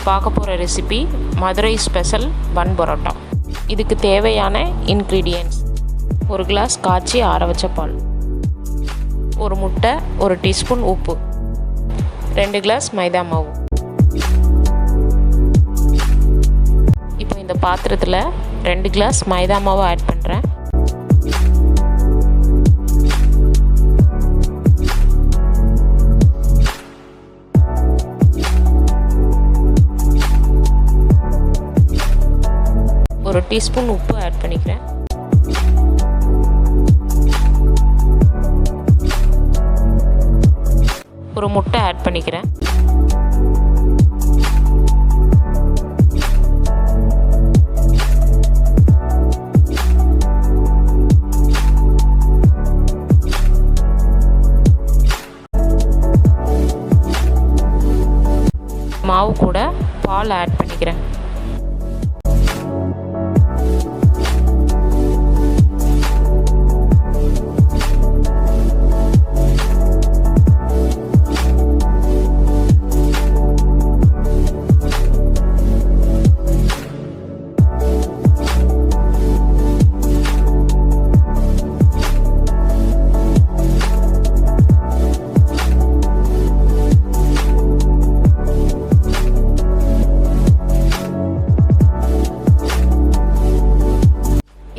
பார்க்க போகிற recipe Madurai special பன் பரோட்டா. இதுக்கு தேவையான இன்க்ரீடியன்ட்ஸ்: ஒரு கிளாஸ் காய்ச்சி ஆற வச்ச பால், ஒரு முட்டை, ஒரு டீஸ்பூன் உப்பு, 2 கிளாஸ் மைதா மாவு. இப்போ இந்த பாத்திரத்தில் 2 கிளாஸ் மைதா மாவு ஆட் பண்ணுறேன். ஒரு டீஸ்பூன் உப்பு ஆட் பண்ணிக்கிறேன். ஒரு முட்டை ஆட் பண்ணிக்கிறேன். மாவு கூட பால் ஆட் பண்ணிக்கிறேன்.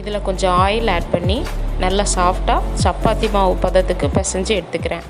இதில் கொஞ்சம் ஆயில் ஆட் பண்ணி நல்லா சாஃப்டாக சப்பாத்தி மாவு பதத்துக்கு பிசைஞ்சு எடுத்துக்கிறேன்.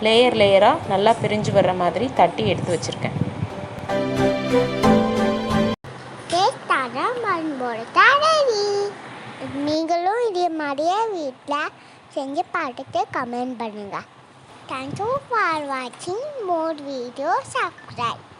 லேயர் லேயராக நல்லா பிரிஞ்சு வர்ற மாதிரி தட்டி எடுத்து வச்சுருக்கேன். நீங்களும் இதே மாதிரியே வீட்டில் செஞ்சு பார்த்துட்டு கமெண்ட் பண்ணுங்கள். தேங்க்யூ ஃபார் வாட்சிங் மோர் வீடியோ. சப்ஸ்கிரைப்.